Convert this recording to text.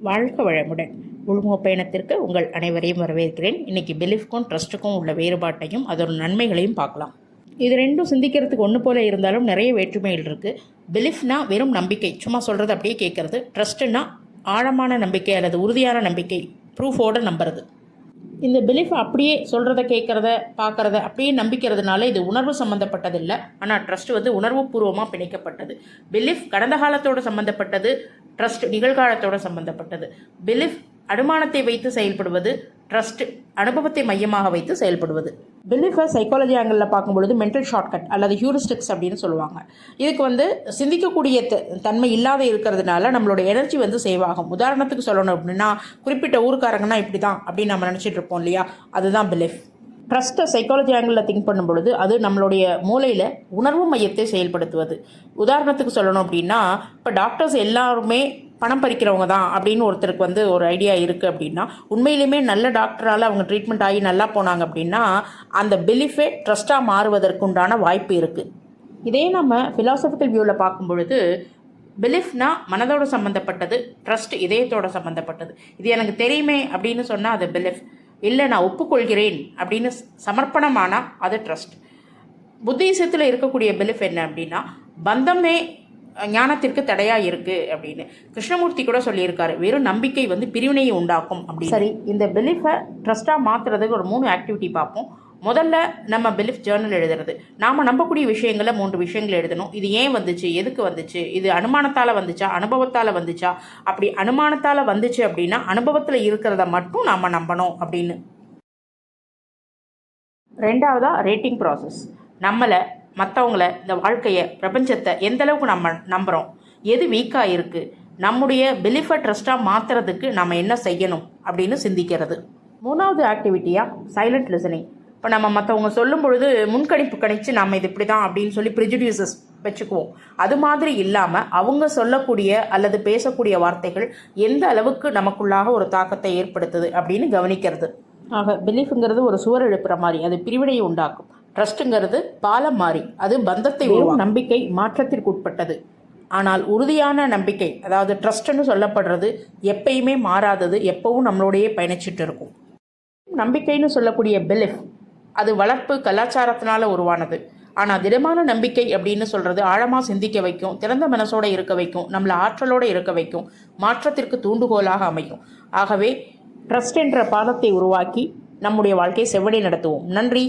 வாழ்க வளமுடன். உள்முக பயணத்திற்கு உங்கள் அனைவரையும் வரவேற்கிறேன். இன்றைக்கி பிலீஃப்க்கும் ட்ரஸ்ட்டுக்கும் உள்ள வேறுபாட்டையும் அதோட நன்மைகளையும் பார்க்கலாம். இது ரெண்டும் சிந்திக்கிறதுக்கு ஒன்று போல இருந்தாலும் நிறைய வேற்றுமைகள் இருக்குது. பிலீஃப்னா வெறும் நம்பிக்கை, சும்மா சொல்கிறது அப்படியே கேட்குறது. ட்ரஸ்ட்டுன்னா ஆழமான நம்பிக்கை அல்லது உறுதியான நம்பிக்கை, ப்ரூஃபோடு நம்புறது. இந்த பிலீஃப் அப்படியே சொல்கிறத கேட்குறத பார்க்குறத அப்படியே நம்பிக்கிறதுனால இது உணர்வு சம்மந்தப்பட்டது இல்லை. ஆனால் ட்ரஸ்ட் உணர்வு பூர்வமாக பிணைக்கப்பட்டது. பிலீஃப் கடந்த காலத்தோடு சம்மந்தப்பட்டது, ட்ரஸ்ட் நிகழ்காலத்தோடு சம்மந்தப்பட்டது. பிலீஃப் அனுமானத்தை வைத்து செயல்படுவது, ட்ரஸ்ட் அனுபவத்தை மையமாக வைத்து செயல்படுவது. பிலீஃபை சைக்காலஜி ஆங்கிளில் பார்க்கும்பொழுது மென்டல் ஷார்ட்கட் அல்லது ஹியூரிஸ்டிக்ஸ் அப்படின்னு சொல்லுவாங்க. இதுக்கு சிந்திக்கக்கூடிய தன்மை இல்லாத இருக்கிறதுனால நம்மளோட எனர்ஜி சேவ் ஆகும். உதாரணத்துக்கு சொல்லணும் அப்படின்னா, குறிப்பிட்ட ஊருக்காரங்கன்னா இப்படி தான் அப்படின்னு நம்ம நினச்சிட்டு இருப்போம் இல்லையா, அதுதான் பிலீஃப். ட்ரஸ்ட்டை சைக்காலஜி ஆங்கிளில் திங்க் பண்ணும்பொழுது அது நம்மளுடைய மூளையில் உணர்வு மையத்தை செயல்படுத்துவது. உதாரணத்துக்கு சொல்லணும் அப்படின்னா, இப்போ டாக்டர்ஸ் எல்லாருமே பணம் பறிக்கிறவங்க தான் அப்படின்னு ஒருத்தருக்கு ஒரு ஐடியா இருக்குது அப்படின்னா, உண்மையிலுமே நல்ல டாக்டரால் அவங்க ட்ரீட்மெண்ட் ஆகி நல்லா போனாங்க அப்படின்னா அந்த பிலீஃபே ட்ரஸ்ட்டாக மாறுவதற்குண்டான வாய்ப்பு இருக்குது. இதே நம்ம ஃபிலாசபிக்கல் வியூவில் பார்க்கும் பொழுது பிலீஃப்னா மனதோடு சம்மந்தப்பட்டது, ட்ரஸ்ட் இதயத்தோடு சம்மந்தப்பட்டது. இது எனக்கு தெரியுமே அப்படின்னு சொன்னால் அது பிலீஃப். இல்லை நான் ஒப்புக்கொள்கிறேன் அப்படின்னு சமர்ப்பணமானால் அது ட்ரஸ்ட். புத்திசத்தில் இருக்கக்கூடிய பிலீஃப் என்ன அப்படின்னா, பந்தமே ஞானத்திற்கு தடையாக இருக்குது அப்படின்னு கிருஷ்ணமூர்த்தி கூட சொல்லியிருக்காரு. வெறும் நம்பிக்கை பிரிவினையை உண்டாக்கும் அப்படின்னு. சரி, இந்த பிலீஃபை ட்ரஸ்ட்டாக மாற்றுறதுக்கு ஒரு 3 ஆக்டிவிட்டி பார்ப்போம். முதல்ல நம்ம பிலீஃப் ஜேர்னல் எழுதுறது. நாம் நம்பக்கூடிய விஷயங்களை 3 விஷயங்கள் எழுதணும். இது ஏன் வந்துச்சு, எதுக்கு வந்துச்சு, இது அனுமானத்தால் வந்துச்சா, அனுபவத்தால் வந்துச்சா. அப்படி அனுமானத்தால் வந்துச்சு அப்படின்னா அனுபவத்தில் இருக்கிறத மட்டும் நாம் நம்பணும் அப்படின்னு. ரெண்டாவதாக ரேட்டிங் ப்ராசஸ். நம்மளை, மற்றவங்களை, இந்த வாழ்க்கையை, பிரபஞ்சத்தை எந்த அளவுக்கு நம்ம நம்புகிறோம், எது வீக்காக இருக்குது, நம்முடைய பிலீஃபை ட்ரஸ்ட்டாக மாற்றுறதுக்கு நம்ம என்ன செய்யணும் அப்படின்னு சிந்திக்கிறது. 3வது ஆக்டிவிட்டியாக சைலண்ட் லிசனிங். இப்போ நம்ம மற்றவங்க சொல்லும் பொழுது முன்கணிப்பு கணிச்சு நம்ம இது இப்படி தான் அப்படின்னு சொல்லி ப்ரிஜுடியூசஸ் வச்சுக்குவோம். அது மாதிரி இல்லாமல் அவங்க சொல்லக்கூடிய அல்லது பேசக்கூடிய வார்த்தைகள் எந்த அளவுக்கு நமக்குள்ளாக ஒரு தாக்கத்தை ஏற்படுத்துது அப்படின்னு கவனிக்கிறது. ஆக பிலீஃப்ங்கிறது ஒரு சுவர் எழுப்புற மாதிரி, அது பிரிவினையை உண்டாக்கும். ட்ரஸ்ட்டுங்கிறது பாலம் மாறி, அது பந்தத்தை நம்பிக்கை மாற்றத்திற்கு உட்பட்டது. ஆனால் உறுதியான நம்பிக்கை, அதாவது ட்ரஸ்ட்னு சொல்லப்படுறது எப்பயுமே மாறாதது, எப்பவும் நம்மளோடையே பயணிச்சுட்டு இருக்கும். நம்பிக்கைன்னு சொல்லக்கூடிய பிலீஃப் அது வளர்ப்பு கலாச்சாரத்தினால உருவானது. ஆனால் திடமான நம்பிக்கை அப்படின்னு சொல்கிறது ஆழமாக சிந்திக்க வைக்கும், திறந்த மனசோடு இருக்க வைக்கும், நம்மளை ஆற்றலோடு இருக்க வைக்கும், மாற்றத்திற்கு தூண்டுகோலாக அமைக்கும். ஆகவே ட்ரஸ்ட் என்ற பாலத்தை உருவாக்கி நம்முடைய வாழ்க்கையை செவ்வடை நடத்துவோம். நன்றி.